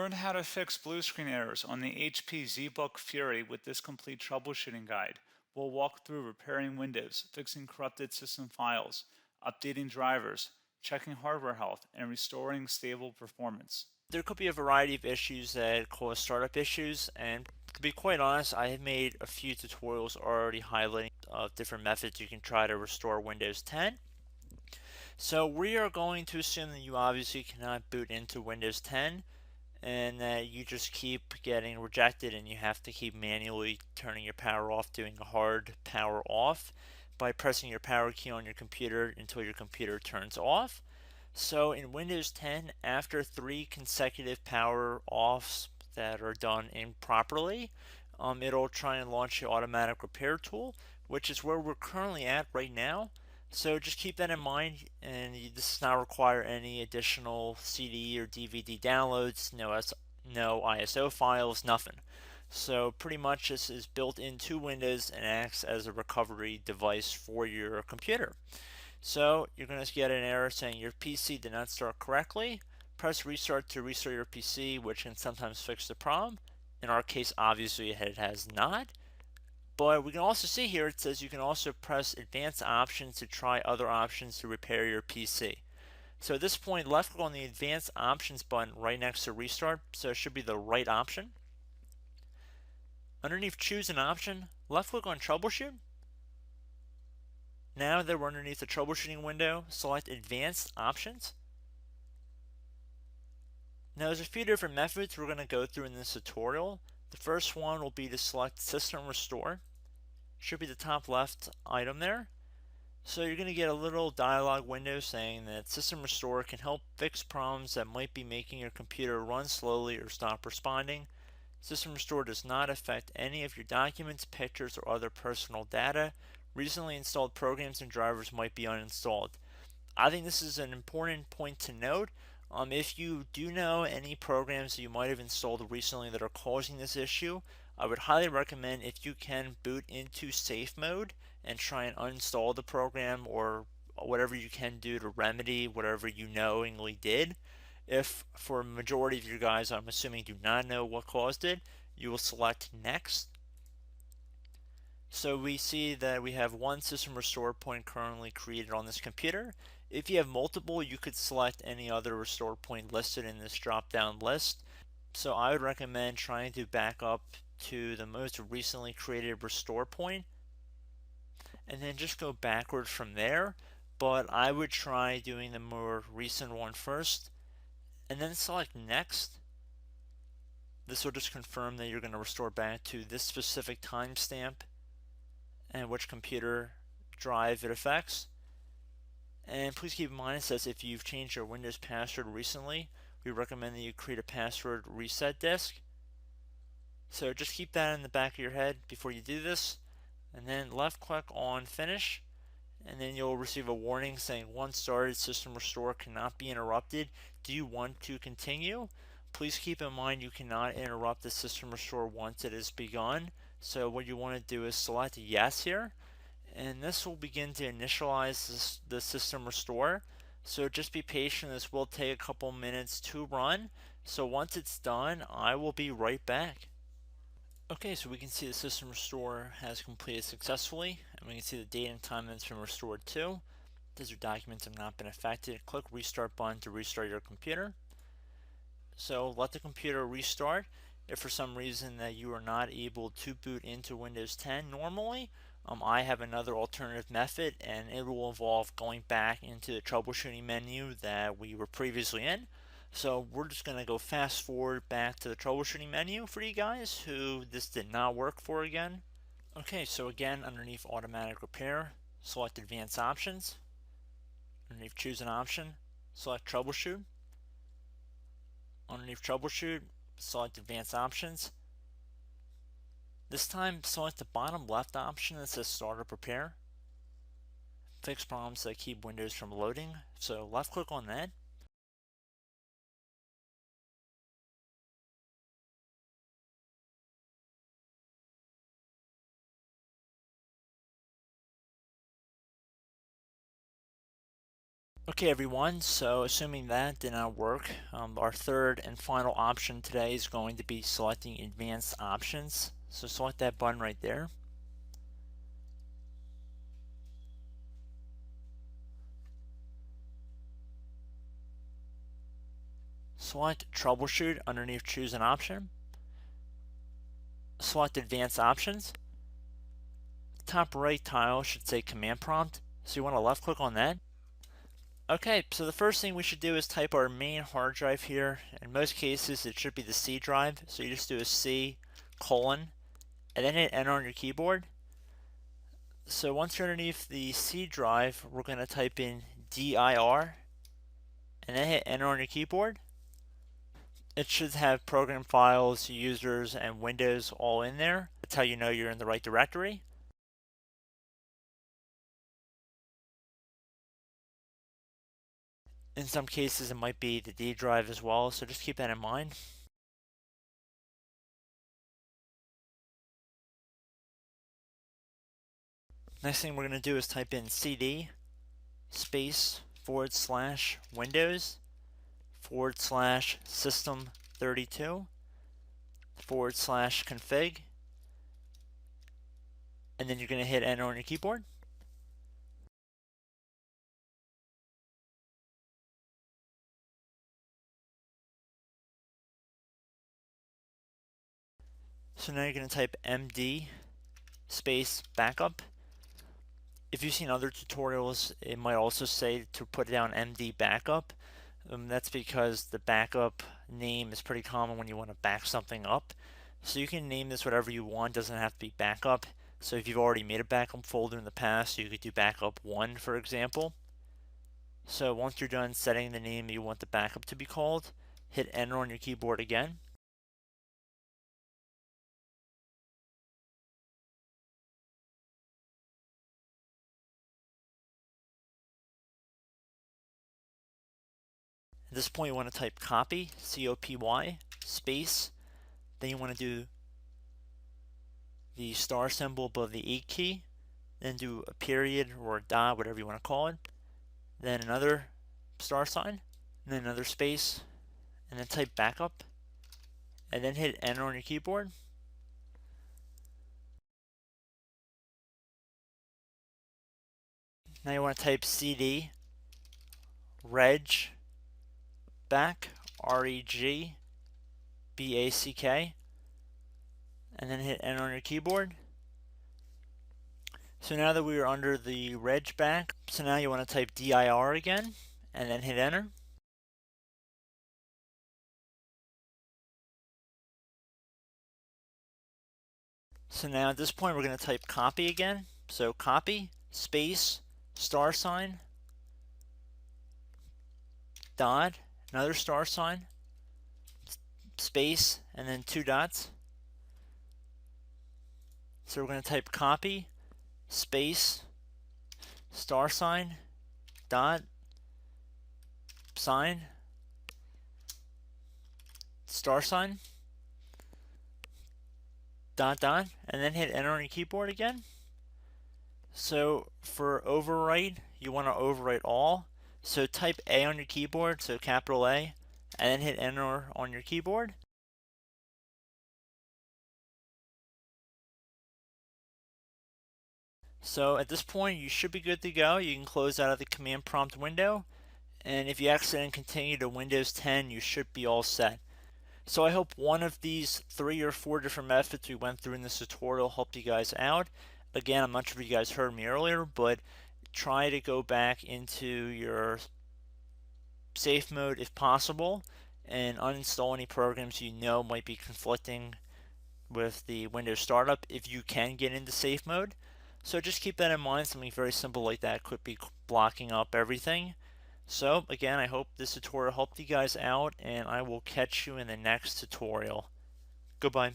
Learn how to fix blue screen errors on the HP ZBook Fury with this complete troubleshooting guide. We'll walk through repairing Windows, fixing corrupted system files, updating drivers, checking hardware health, and restoring stable performance. There could be a variety of issues that cause startup issues, and to be quite honest, I have made a few tutorials already highlighting different methods you can try to restore Windows 10. So we are going to assume that you obviously cannot boot into Windows 10 and that you just keep getting rejected and you have to keep manually turning your power off, doing a hard power off by pressing your power key on your computer until your computer turns off. So in Windows 10, after 3 consecutive power offs that are done improperly, it'll try and launch the automatic repair tool, which is where we're currently at right now. So just keep that in mind, and this does not require any additional CD or DVD downloads, no ISO files, nothing. So pretty much this is built into Windows and acts as a recovery device for your computer. So you're going to get an error saying your PC did not start correctly. Press restart to restart your PC, which can sometimes fix the problem. In our case, obviously it has not. But we can also see here it says you can also press advanced options to try other options to repair your PC. So at this point, left click on the advanced options button right next to restart, so it should be the right option. Underneath choose an option, left click on troubleshoot. Now that we're underneath the troubleshooting window, select advanced options. Now there's a few different methods we're going to go through in this tutorial. The first one will be to select system restore. Should be the top left item there. So you're going to get a little dialog window saying that System Restore can help fix problems that might be making your computer run slowly or stop responding. System Restore does not affect any of your documents, pictures, or other personal data. Recently installed programs and drivers might be uninstalled. I think this is an important point to note. If you do know any programs that you might have installed recently that are causing this issue, I would highly recommend if you can boot into safe mode and try and uninstall the program or whatever you can do to remedy whatever you knowingly did. If for a majority of you guys, I'm assuming, do not know what caused it, you will select next. So we see that we have one system restore point currently created on this computer. If you have multiple, you could select any other restore point listed in this drop down list. So I would recommend trying to back up to the most recently created restore point and then just go backwards from there. But I would try doing the more recent one first and then select next. This will just confirm that you're going to restore back to this specific timestamp and which computer drive it affects. And please keep in mind it says if you've changed your Windows password recently, we recommend that you create a password reset disk. So just keep that in the back of your head before you do this, and then left click on finish, and then you'll receive a warning saying once started, system restore cannot be interrupted. Do you want to continue? Please keep in mind you cannot interrupt the system restore once it has begun. So what you want to do is select yes here, and this will begin to initialize the system restore. So just be patient, this will take a couple minutes to run. So once it's done, I will be right back. Okay, so we can see the system restore has completed successfully, and we can see the date and time that it's been restored to. These your documents have not been affected. Click restart button to restart your computer. So let the computer restart. If for some reason that you are not able to boot into Windows 10 normally, I have another alternative method, and it will involve going back into the troubleshooting menu that we were previously in. So we're just going to go fast forward back to the troubleshooting menu for you guys who this did not work for again. Okay, so again, underneath automatic repair, select advanced options. Underneath choose an option, select troubleshoot. Underneath troubleshoot, select advanced options. This time select the bottom left option that says start or prepare. Fix problems that keep Windows from loading, so left click on that. Okay everyone, so assuming that did not work, our third and final option today is going to be selecting advanced options. So select that button right there. Select troubleshoot underneath choose an option. Select advanced options. Top right tile should say command prompt, so you want to left click on that. Okay, so the first thing we should do is type our main hard drive here. In most cases it should be the C drive, so you just do a C colon and then hit enter on your keyboard. So once you're underneath the C drive, we're going to type in dir and then hit enter on your keyboard. It should have program files, users, and Windows all in there. That's how you know you're in the right directory. In some cases it might be the D drive as well, so just keep that in mind. Next thing we're going to do is type in cd space / Windows / system 32 / config, and then you're going to hit enter on your keyboard. So now you're going to type md space backup. If you've seen other tutorials, it might also say to put down md backup. That's because the backup name is pretty common when you want to back something up. So you can name this whatever you want, doesn't have to be backup. So if you've already made a backup folder in the past, you could do backup 1 for example. So once you're done setting the name you want the backup to be called, hit enter on your keyboard again. At this point you want to type copy, C-O-P-Y, space, then you want to do the star symbol above the 8 key, then do a period or a dot, whatever you want to call it, then another star sign, and then another space, and then type backup, and then hit enter on your keyboard. Now you want to type cd reg back, REG BACK, and then hit enter on your keyboard. So now that we are under the reg back, so now you want to type dir again, and then hit enter. So now at this point we're going to type copy again. So copy, space, star sign, dot, another star sign, space, and then 2 dots. So we're going to type copy, space, star sign, dot, sign, star sign, dot dot, and then hit enter on your keyboard again. So for overwrite, you want to overwrite all. So type A on your keyboard, so capital A, and then hit enter on your keyboard. So at this point you should be good to go. You can close out of the command prompt window, and if you accidentally continue to Windows 10 you should be all set. So I hope one of these 3 or 4 different methods we went through in this tutorial helped you guys out. Again, I'm not sure if you guys heard me earlier, but try to go back into your safe mode if possible and uninstall any programs you know might be conflicting with the Windows startup if you can get into safe mode. So just keep that in mind. Something very simple like that could be blocking up everything. So again, I hope this tutorial helped you guys out, and I will catch you in the next tutorial. Goodbye.